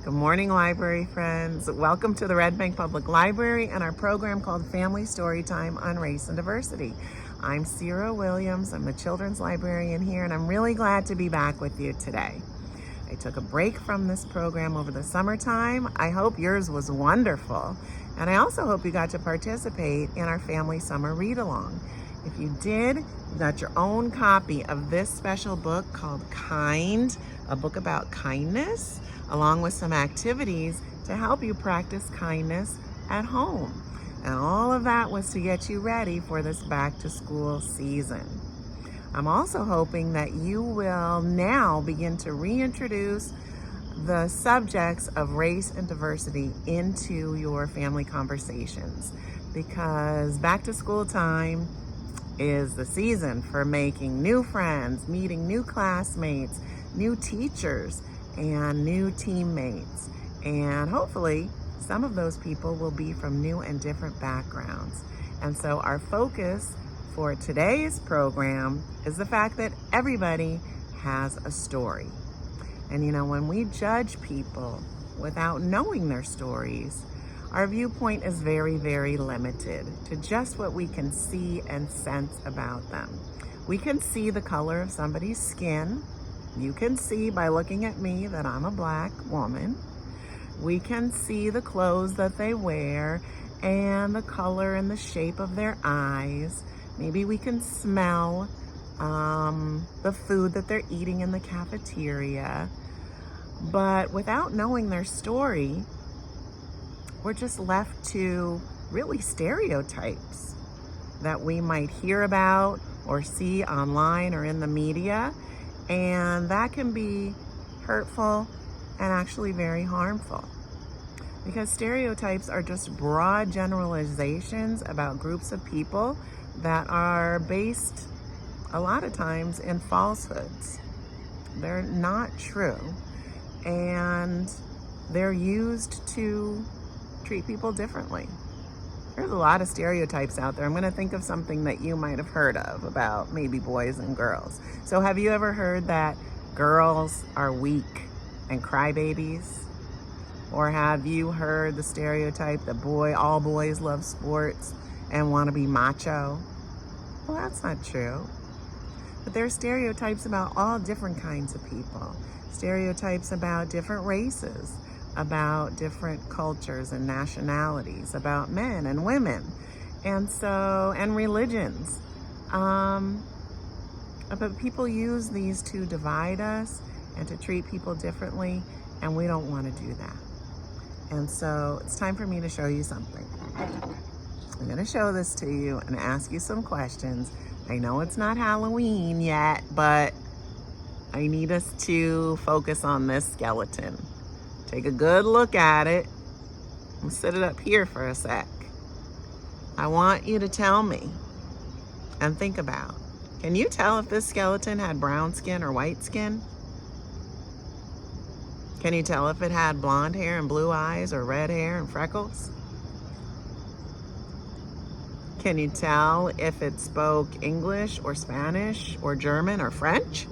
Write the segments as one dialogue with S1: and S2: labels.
S1: Good morning, library friends. Welcome to the Red Bank Public Library and our program called Family Storytime on Race and Diversity. I'm Cira Williams. I'm a children's librarian here, and I'm really glad to be back with you today. I took a break from this program over the summertime. I hope yours was wonderful, and I also hope you got to participate in our family summer read-along. If you did, you got your own copy of this special book called Kind, a book about kindness, along with some activities to help you practice kindness at home. And all of that was to get you ready for this back to school season. I'm also hoping that you will now begin to reintroduce the subjects of race and diversity into your family conversations, because back to school time is the season for making new friends, meeting new classmates, new teachers, and new teammates. And hopefully some of those people will be from new and different backgrounds. And so our focus for today's program is the fact that everybody has a story. And you know, when we judge people without knowing their stories, our viewpoint is very, very limited to just what we can see and sense about them. We can see the color of somebody's skin. You can see by looking at me that I'm a Black woman. We can see the clothes that they wear and the color and the shape of their eyes. Maybe we can smell the food that they're eating in the cafeteria. But without knowing their story, we're just left to really stereotypes that we might hear about or see online or in the media. And that can be hurtful and actually very harmful, because stereotypes are just broad generalizations about groups of people that are based a lot of times in falsehoods. They're not true, and they're used to treat people differently. There's a lot of stereotypes out there. I'm going to think of something that you might have heard of about maybe boys and girls. So have you ever heard that girls are weak and crybabies? Or have you heard the stereotype that all boys love sports and want to be macho? Well, that's not true. But there are stereotypes about all different kinds of people. Stereotypes about different races, about different cultures and nationalities, about men and women, and religions. But people use these to divide us and to treat people differently, and we don't want to do that. And so it's time for me to show you something. I'm going to show this to you and ask you some questions. I know it's not Halloween yet, but I need us to focus on this skeleton. Take a good look at it. I'm sit it up here for a sec. I want you to tell me and think about, can you tell if this skeleton had brown skin or white skin? Can you tell if it had blonde hair and blue eyes or red hair and freckles? Can you tell if it spoke English or Spanish or German or French?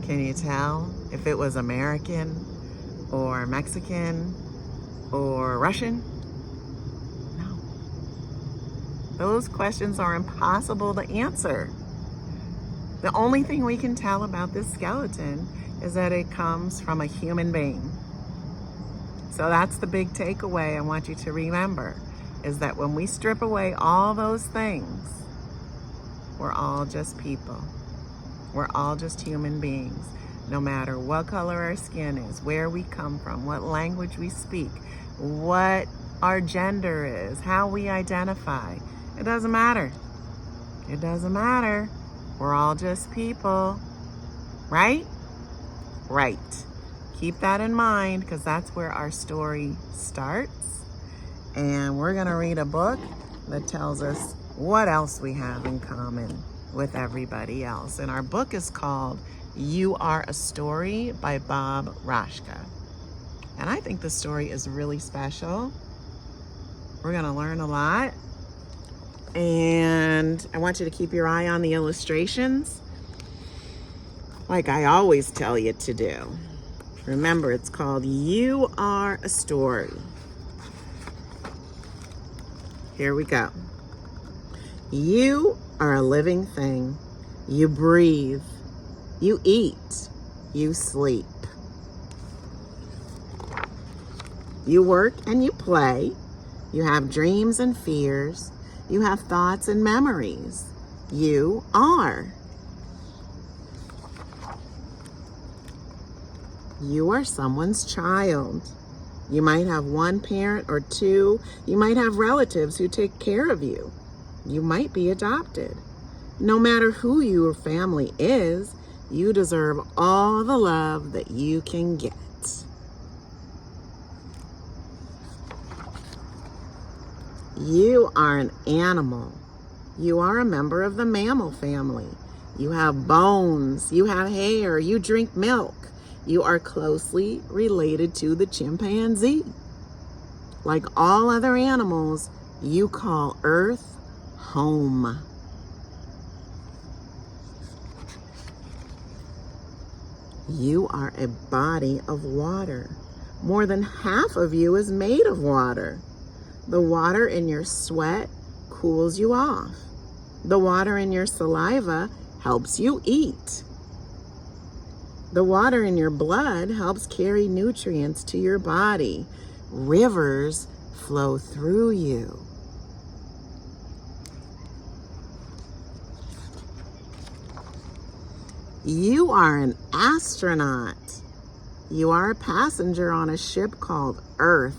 S1: Can you tell if it was American or Mexican or Russian? No. Those questions are impossible to answer. The only thing we can tell about this skeleton is that it comes from a human being. So that's the big takeaway I want you to remember, is that when we strip away all those things, we're all just people. We're all just human beings, no matter what color our skin is, where we come from, what language we speak, what our gender is, how we identify. It doesn't matter. It doesn't matter. We're all just people, right? Right. Keep that in mind, because that's where our story starts. And we're going to read a book that tells us what else we have in common with everybody else. And our book is called You Are a Story by Bob Raczka. And I think the story is really special. We're going to learn a lot. And I want you to keep your eye on the illustrations, like I always tell you to do. Remember, it's called You Are a Story. Here we go. You are a living thing. You breathe. You eat. You sleep. You work and you play. You have dreams and fears. You have thoughts and memories. You are. You are someone's child. You might have one parent or two. You might have relatives who take care of you. You might be adopted. No matter who your family is, you deserve all the love that you can get. You are an animal. You are a member of the mammal family. You have bones. You have hair. You drink milk. You are closely related to the chimpanzee. Like all other animals, you call Earth home. You are a body of water. More than half of you is made of water. The water in your sweat cools you off. The water in your saliva helps you eat. The water in your blood helps carry nutrients to your body. Rivers flow through you. You are an astronaut. You are a passenger on a ship called Earth.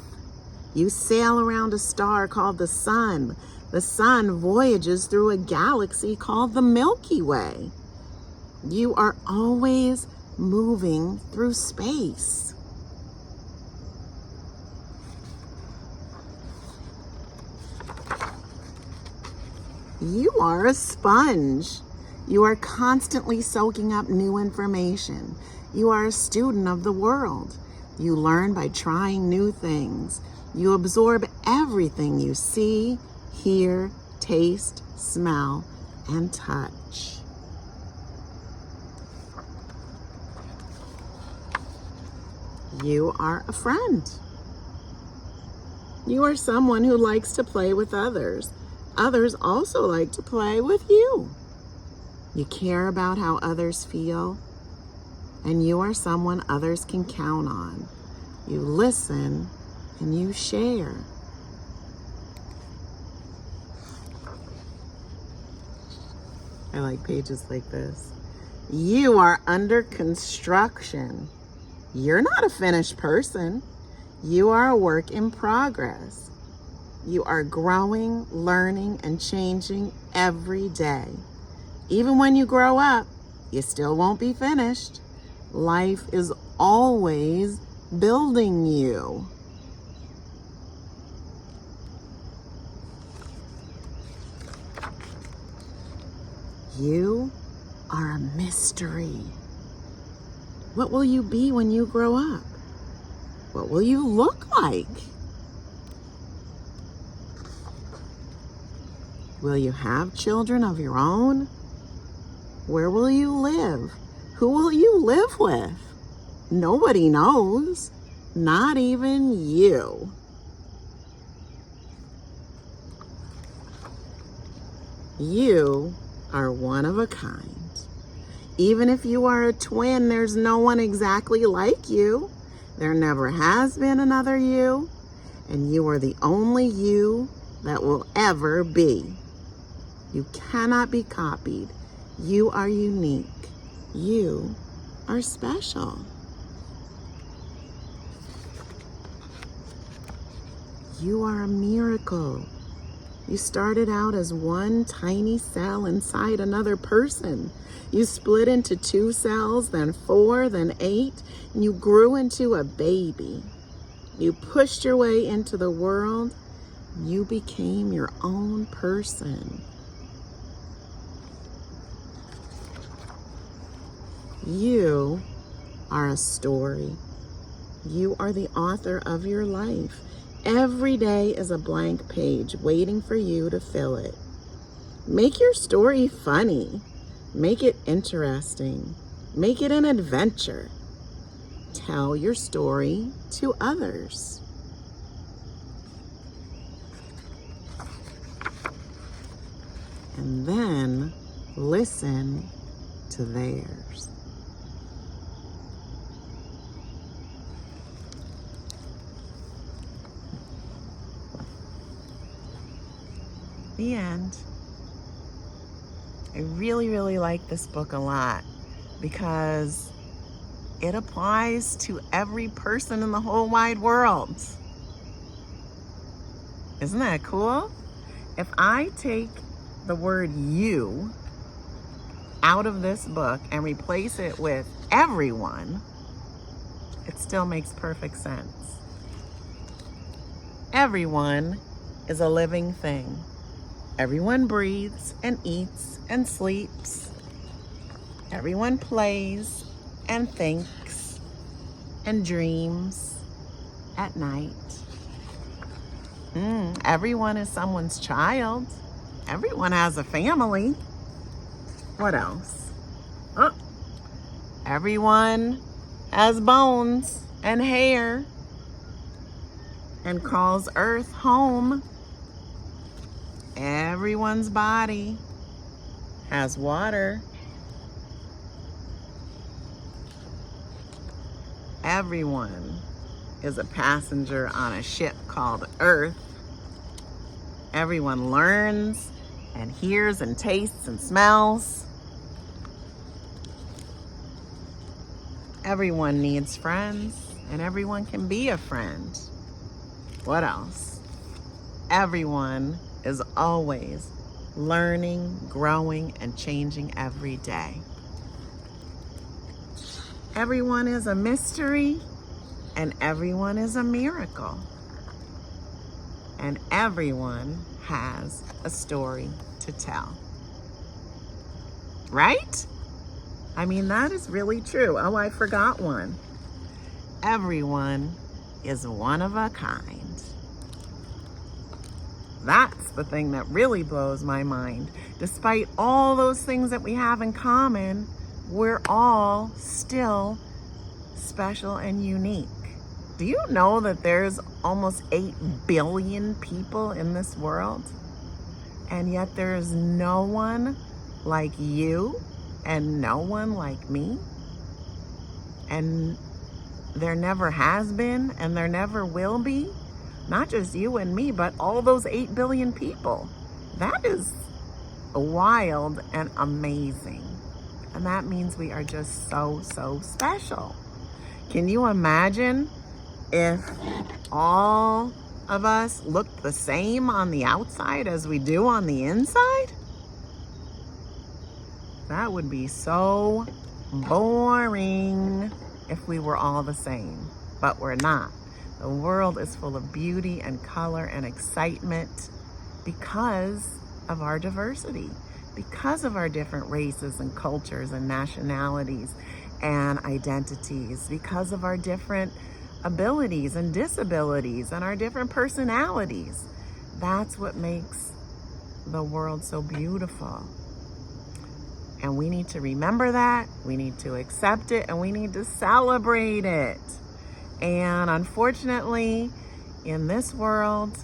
S1: You sail around a star called the sun. The sun voyages through a galaxy called the Milky Way. You are always moving through space. You are a sponge. You are constantly soaking up new information. You are a student of the world. You learn by trying new things. You absorb everything you see, hear, taste, smell, and touch. You are a friend. You are someone who likes to play with others. Others also like to play with you. You care about how others feel, and you are someone others can count on. You listen and you share. I like pages like this. You are under construction. You're not a finished person. You are a work in progress. You are growing, learning, and changing every day. Even when you grow up, you still won't be finished. Life is always building you. You are a mystery. What will you be when you grow up? What will you look like? Will you have children of your own? Where will you live? Who will you live with? Nobody knows, not even you. You are one of a kind. Even if you are a twin, there's no one exactly like you. There never has been another you, and you are the only you that will ever be. You cannot be copied. You are unique. You are special. You are a miracle. You started out as one tiny cell inside another person. You split into 2 cells, then 4, then 8, and you grew into a baby. You pushed your way into the world. You became your own person. You are a story. You are the author of your life. Every day is a blank page waiting for you to fill it. Make your story funny. Make it interesting. Make it an adventure. tell your story to others. And then listen to theirs. The end. I really, really like this book a lot because it applies to every person in the whole wide world. Isn't that cool? If I take the word you out of this book and replace it with everyone, it still makes perfect sense. Everyone is a living thing. Everyone breathes and eats and sleeps. Everyone plays and thinks and dreams at night. Everyone is someone's child. Everyone has a family. What else? Everyone has bones and hair and calls Earth home. Everyone's body has water. Everyone is a passenger on a ship called Earth. Everyone learns and hears and tastes and smells. Everyone needs friends, and everyone can be a friend. What else? Everyone is always learning, growing, and changing every day. Everyone is a mystery, and everyone is a miracle. And everyone has a story to tell. Right? I mean, that is really true. Oh, I forgot one. Everyone is one of a kind. That's the thing that really blows my mind. Despite all those things that we have in common, we're all still special and unique. Do you know that there's almost 8 billion people in this world? And yet there's no one like you and no one like me? And there never has been and there never will be? Not just you and me, but all those 8 billion people. That is wild and amazing. And that means we are just so, so special. Can you imagine if all of us looked the same on the outside as we do on the inside? That would be so boring if we were all the same, but we're not. The world is full of beauty and color and excitement because of our diversity, because of our different races and cultures and nationalities and identities, because of our different abilities and disabilities and our different personalities. That's what makes the world so beautiful. And we need to remember that, we need to accept it, and we need to celebrate it. And unfortunately, in this world,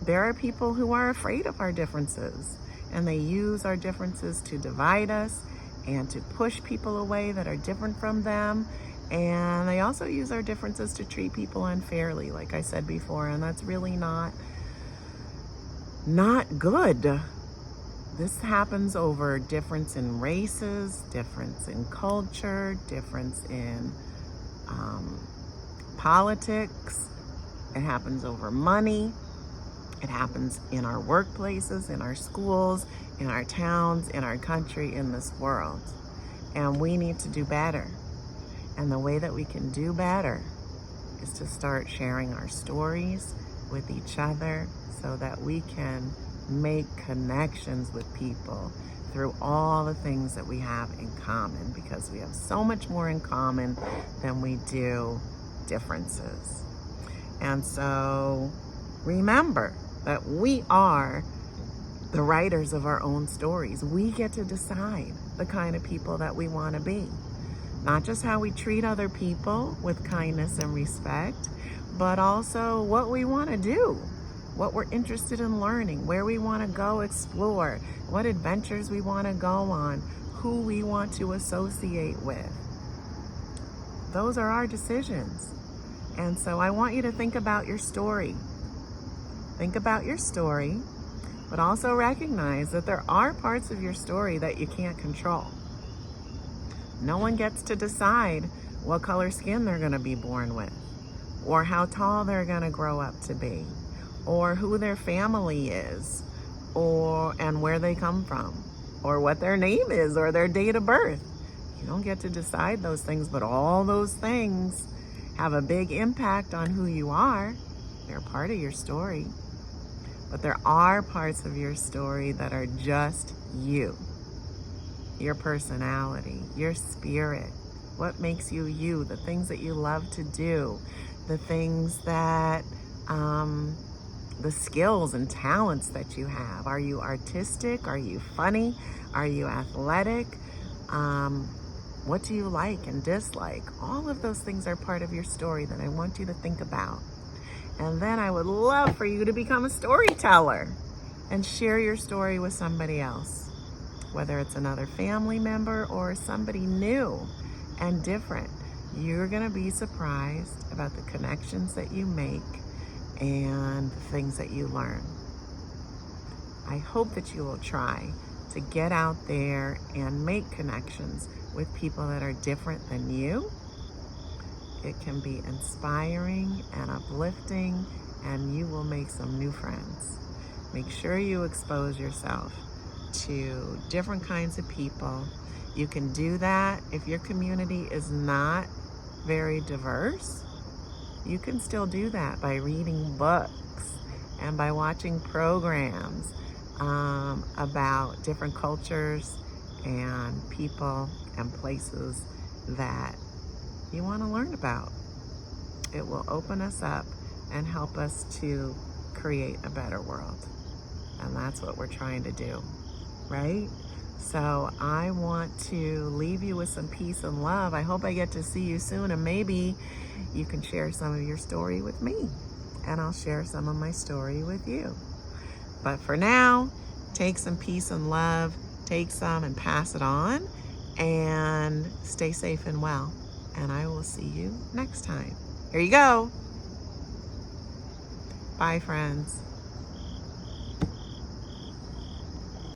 S1: there are people who are afraid of our differences, and they use our differences to divide us and to push people away that are different from them. And they also use our differences to treat people unfairly, like I said before, and that's really not good. This happens over difference in races, difference in culture, difference in politics. It happens over money. It happens in our workplaces, in our schools, in our towns, in our country, in this world. And we need to do better. And the way that we can do better is to start sharing our stories with each other so that we can make connections with people through all the things that we have in common, because we have so much more in common than we do differences. And so remember that we are the writers of our own stories. We get to decide the kind of people that we want to be. Not just how we treat other people with kindness and respect, but also what we want to do, what we're interested in learning, where we want to go explore, what adventures we want to go on, who we want to associate with. Those are our decisions. And so I want you to think about your story. Think about your story, but also recognize that there are parts of your story that you can't control. No one gets to decide what color skin they're going to be born with, or how tall they're going to grow up to be, or who their family is, and where they come from, or what their name is, or their date of birth. You don't get to decide those things, but all those things have a big impact on who you are. They're part of your story. But there are parts of your story that are just you. Your personality, your spirit, what makes you you, the things that you love to do, the things that, the skills and talents that you have. Are you artistic? Are you funny? Are you athletic? What do you like and dislike? All of those things are part of your story that I want you to think about. And then I would love for you to become a storyteller and share your story with somebody else, whether it's another family member or somebody new and different. You're going to be surprised about the connections that you make and the things that you learn. I hope that you will try to get out there and make connections with people that are different than you. It can be inspiring and uplifting, and you will make some new friends. Make sure you expose yourself to different kinds of people. You can do that if your community is not very diverse. You can still do that by reading books and by watching programs about different cultures and people and places that you want to learn about. It will open us up and help us to create a better world. And that's what we're trying to do, right? So I want to leave you with some peace and love. I hope I get to see you soon, and maybe you can share some of your story with me, and I'll share some of my story with you. But for now, take some peace and love, take some and pass it on, and stay safe and well. And I will see you next time. Here you go. Bye, friends.